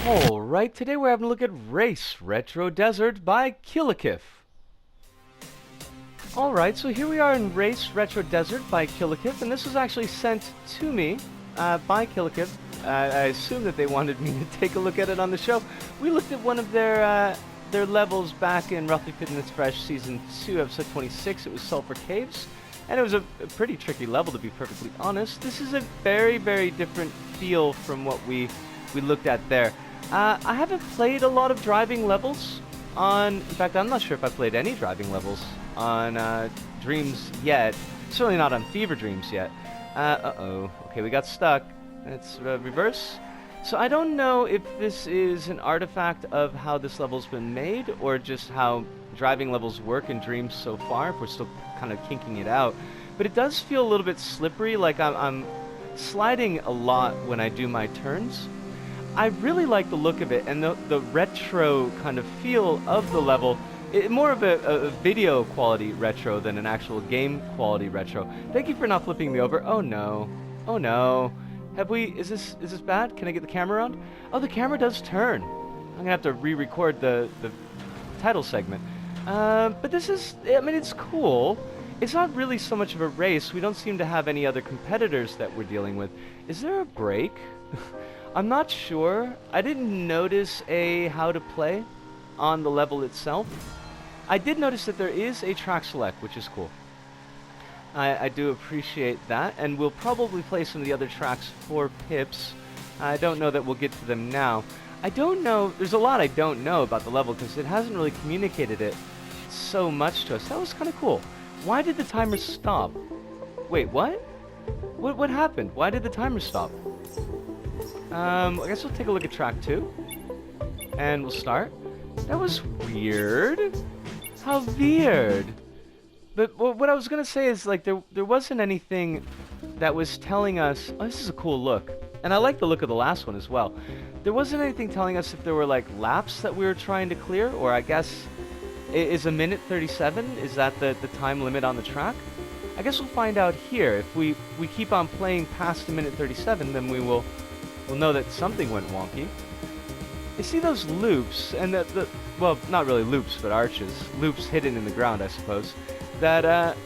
Alright, today we're having a look at Race Retro Desert by Killikif. Alright, so here we are in Race Retro Desert by Killikif, and this was actually sent to me by Killikif. I assume that they wanted me to take a look at it on the show. We looked at one of their levels back in Roughly Fitness Fresh Season 2, Episode 26. It was Sulphur Caves, and it was a pretty tricky level, to be perfectly honest. This is a very, very different feel from what we looked at there. I haven't played a lot of driving levels on... In fact, I'm not sure if I played any driving levels on Dreams yet. Certainly not on FeverdreamS yet. Uh-oh. Okay, we got stuck. Let's reverse. So I don't know if this is an artifact of how this level's been made, or just how driving levels work in Dreams so far, if we're still kind of kinking it out. But it does feel a little bit slippery, like I'm sliding a lot when I do my turns. I really like the look of it, and the retro kind of feel of the level. More of a video quality retro than an actual game quality retro. Thank you for not flipping me over. Oh no. Oh no. Have we... Is this bad? Can I get the camera around? Oh, the camera does turn. I'm gonna have to re-record the title segment. But this is... I mean, it's cool. It's not really so much of a race. We don't seem to have any other competitors that we're dealing with. Is there a break? I'm not sure. I didn't notice a how to play on the level itself. I did notice that there is a track select, which is cool. I do appreciate that, and we'll probably play some of the other tracks for Pips. I don't know that we'll get to them now. I don't know, there's a lot I don't know about the level because it hasn't really communicated it so much to us. That was kind of cool. Why did the timer stop? Wait, what? What happened? Why did the timer stop? I guess we'll take a look at track 2. And we'll start. That was weird. How weird. But what I was going to say is, like, there wasn't anything that was telling us... Oh, this is a cool look. And I like the look of the last one as well. There wasn't anything telling us if there were, like, laps that we were trying to clear. Or I guess... Is a minute 37? Is that the time limit on the track? I guess we'll find out here. If we keep on playing past a minute 37, then we'll know that something went wonky. You see those loops, and well, not really loops, but arches. Loops hidden in the ground, I suppose. That,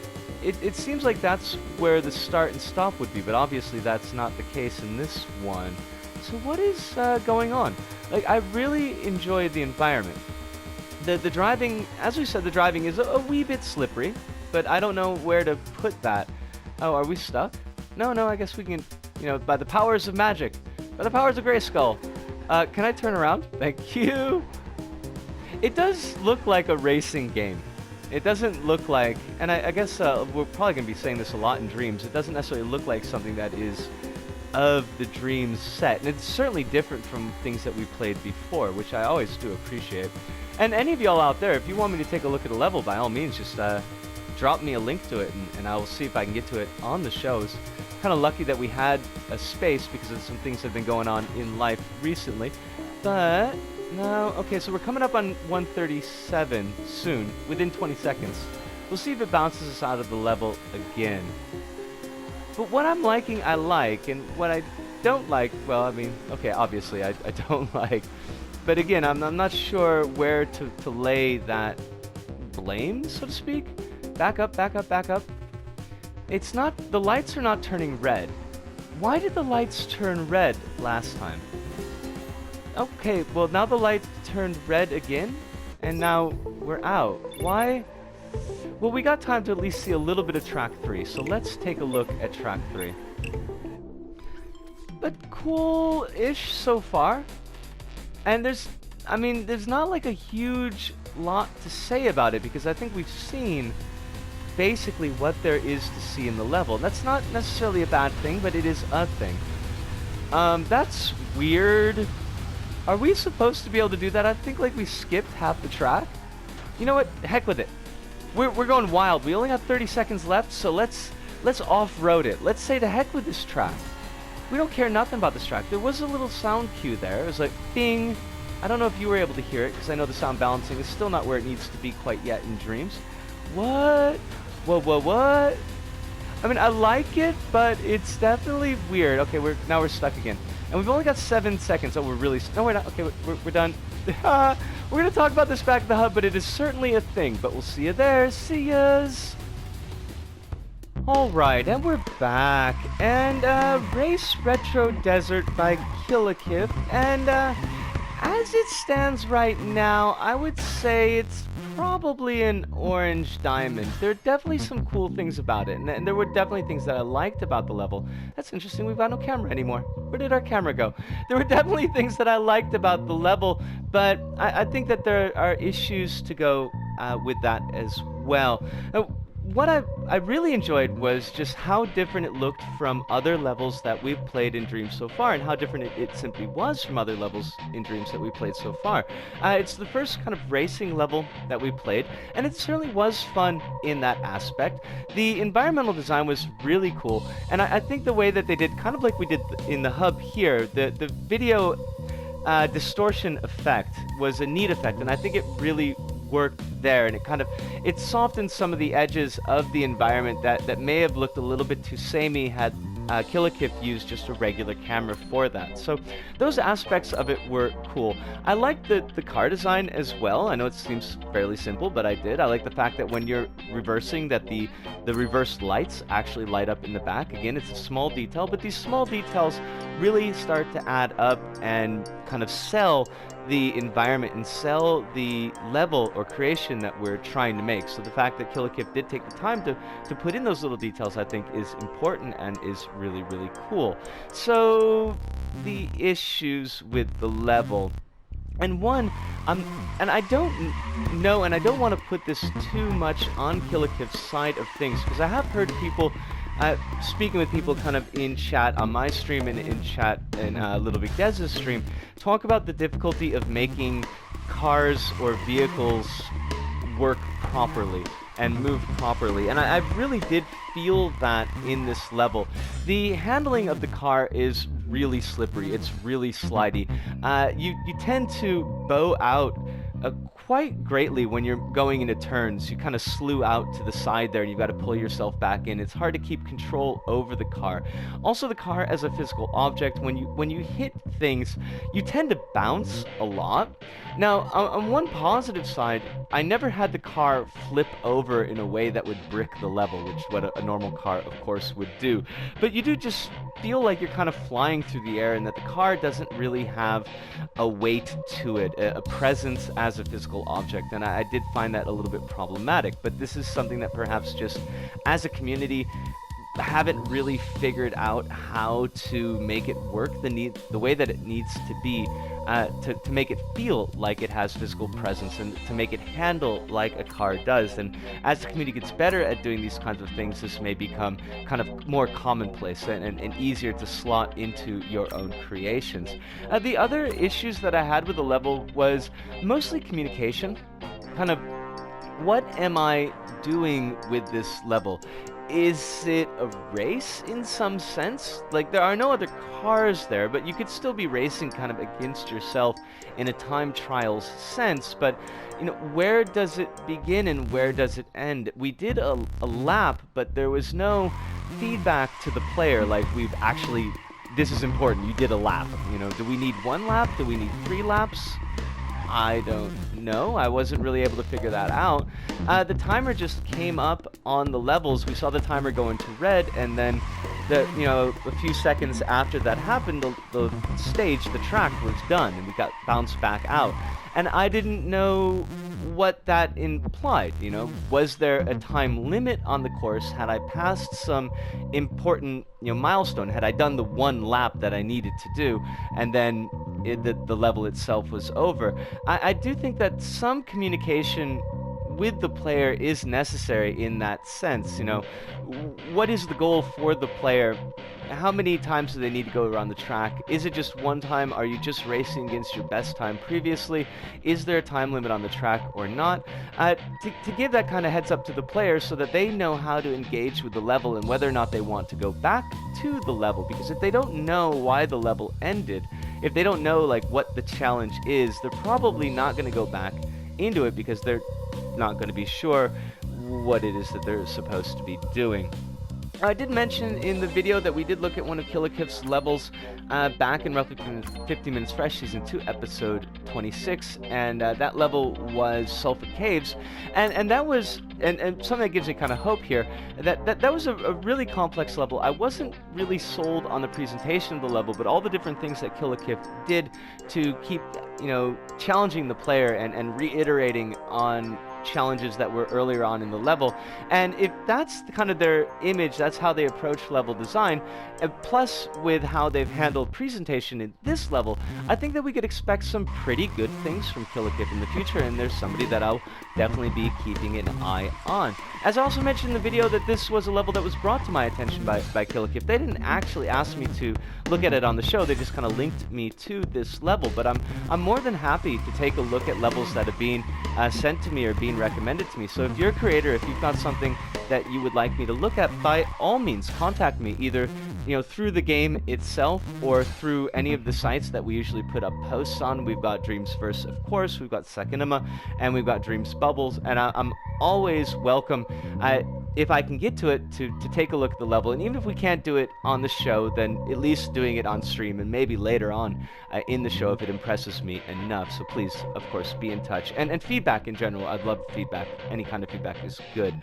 it seems like that's where the start and stop would be, but obviously that's not the case in this one. So what is going on? Like, I really enjoyed the environment. The driving, as we said, the driving is a wee bit slippery, but I don't know where to put that. Oh, are we stuck? No, I guess we can, you know, by the powers of magic. By the powers of Grayskull. Can I turn around? Thank you. It does look like a racing game. It doesn't look like, and I guess we're probably going to be saying this a lot in Dreams, it doesn't necessarily look like something that is of the Dreams set. And it's certainly different from things that we've played before, which I always do appreciate. And any of y'all out there, if you want me to take a look at a level, by all means, just drop me a link to it, and I will see if I can get to it on the shows. Kind of lucky that we had a space because of some things that have been going on in life recently. But no, okay, so we're coming up on 137 soon, within 20 seconds. We'll see if it bounces us out of the level again. But what I'm liking, I like, and what I don't like, well, I mean, okay, obviously I don't like. But again, I'm not sure where to lay that blame, so to speak. Back up, back up, back up. It's not, the lights are not turning red. Why did the lights turn red last time? Okay, well now the light turned red again, and now we're out. Why? Well, we got time to at least see a little bit of track 3, so let's take a look at track 3. But cool-ish so far. And there's not like a huge lot to say about it, because I think we've seen basically what there is to see in the level. That's not necessarily a bad thing, but it is a thing. That's weird. Are we supposed to be able to do that? I think like we skipped half the track. You know what? Heck with it. We're going wild. We only have 30 seconds left, so let's off-road it. Let's say to heck with this track. We don't care nothing about this track. There was a little sound cue there. It was like, bing. I don't know if you were able to hear it, because I know the sound balancing is still not where it needs to be quite yet in Dreams. What? What? I mean, I like it, but it's definitely weird. Okay, now we're stuck again. And we've only got 7 seconds. Oh, we're really... No, we're not. Okay, we're done. We're going to talk about this back at the hub, but it is certainly a thing. But we'll see you there. See yas! Alright, and we're back. And, Race Retro Desert by Killakith. And, as it stands right now, I would say it's probably an orange diamond. There are definitely some cool things about it, and there were definitely things that I liked about the level. That's interesting, we've got no camera anymore. Where did our camera go? There were definitely things that I liked about the level, but I think that there are issues to go with that as well. What I really enjoyed was just how different it looked from other levels that we've played in Dreams so far, and how different it simply was from other levels in Dreams that we played so far. It's the first kind of racing level that we played, and it certainly was fun in that aspect. The environmental design was really cool, and I think the way that they did, kind of like we did in the hub here, the video distortion effect was a neat effect, and I think it really worked there, and it softened some of the edges of the environment that may have looked a little bit too samey had Killakith used just a regular camera for that. So those aspects of it were cool. I liked the car design as well. I know it seems fairly simple, but I did. I like the fact that when you're reversing, that the reverse lights actually light up in the back. Again, it's a small detail, but these small details really start to add up and kind of sell the environment and sell the level or creation that we're trying to make. So the fact that Killakith did take the time to put in those little details, I think, is important and is really, really cool. So the issues with the level. And one, and I don't know, and I don't want to put this too much on Killakith's side of things, because I have heard people speaking with people kind of in chat on my stream and in chat in Little Big Dez's stream, talk about the difficulty of making cars or vehicles work properly and move properly. And I really did feel that in this level. The handling of the car is really slippery. It's really slidey. You tend to bow out quite greatly when you're going into turns. You kind of slew out to the side there, and you've got to pull yourself back in. It's hard to keep control over the car. Also, the car as a physical object, when you hit things, you tend to bounce a lot. Now, on one positive side, I never had the car flip over in a way that would brick the level, which is what a normal car, of course, would do. But you do just feel like you're kind of flying through the air, and that the car doesn't really have a weight to it, a presence as a physical object, and I did find that a little bit problematic. But this is something that perhaps just as a community haven't really figured out how to make it work the way that it needs to be, to make it feel like it has physical presence and to make it handle like a car does. And as the community gets better at doing these kinds of things, this may become kind of more commonplace and easier to slot into your own creations. The other issues that I had with the level was mostly communication. Kind of, what am I doing with this level? Is it a race in some sense? Like, there are no other cars there, but you could still be racing kind of against yourself in a time trials sense. But, you know, where does it begin and where does it end? We did a lap, but there was no feedback to the player, like we've actually, this is important, you did a lap. You know, do we need 1 lap? Do we need 3 laps? I don't know. I wasn't really able to figure that out. The timer just came up on the levels. We saw the timer go into red, and then a few seconds after that happened, the stage, the track was done, and we got bounced back out. And I didn't know what that implied. You know, was there a time limit on the course? Had I passed some important milestone? Had I done the 1 lap that I needed to do, and then the level itself was over? I do think that some communication with the player is necessary in that sense. You know, what is the goal for the player? How many times do they need to go around the track? Is it just 1 time? Are you just racing against your best time previously? Is there a time limit on the track or not? To give that kind of heads up to the player so that they know how to engage with the level and whether or not they want to go back to the level. Because if they don't know why the level ended, if they don't know like what the challenge is, they're probably not going to go back into it because they're not going to be sure what it is that they're supposed to be doing. I did mention in the video that we did look at one of Killikif's levels back in roughly 50 Minutes Fresh Season 2, Episode 26, and that level was Sulphur Caves, and that was, and something that gives me kind of hope here, that was a really complex level. I wasn't really sold on the presentation of the level, but all the different things that Killikif did to keep, challenging the player and reiterating on challenges that were earlier on in the level. And if that's kind of their image, that's how they approach level design, and plus with how they've handled presentation in this level, I think that we could expect some pretty good things from Killikif in the future, and there's somebody that I'll definitely be keeping an eye on. As I also mentioned in the video, that this was a level that was brought to my attention by Killikif. They didn't actually ask me to look at it on the show, they just kind of linked me to this level, but I'm more than happy to take a look at levels that have been sent to me or being recommended to me. So if you're a creator, if you've got something that you would like me to look at, by all means contact me, either through the game itself or through any of the sites that we usually put up posts on. We've got Dreamsverse, of course, we've got Sekinema, and we've got Dreams Bubbles, and I'm always welcome, if I can get to it, to take a look at the level. And even if we can't do it on the show, then at least doing it on stream, and maybe later on in the show if it impresses me enough. So please, of course, be in touch, and feedback in general. I'd love feedback. Any kind of feedback is good.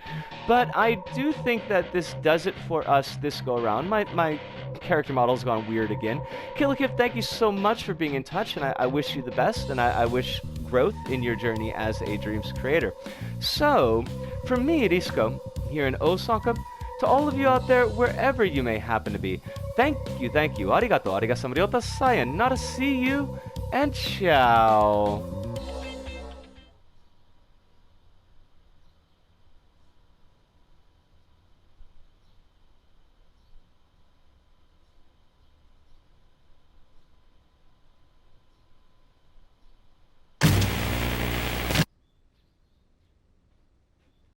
But I do think that this does it for us this go around. My character model's gone weird again. Killikif, thank you so much for being in touch, and I wish you the best, and I wish growth in your journey as a Dreams creator. So, from me, Risco, here in Osaka, to all of you out there, wherever you may happen to be, thank you, arigato, arigasamariota, sayonara, see you, and ciao.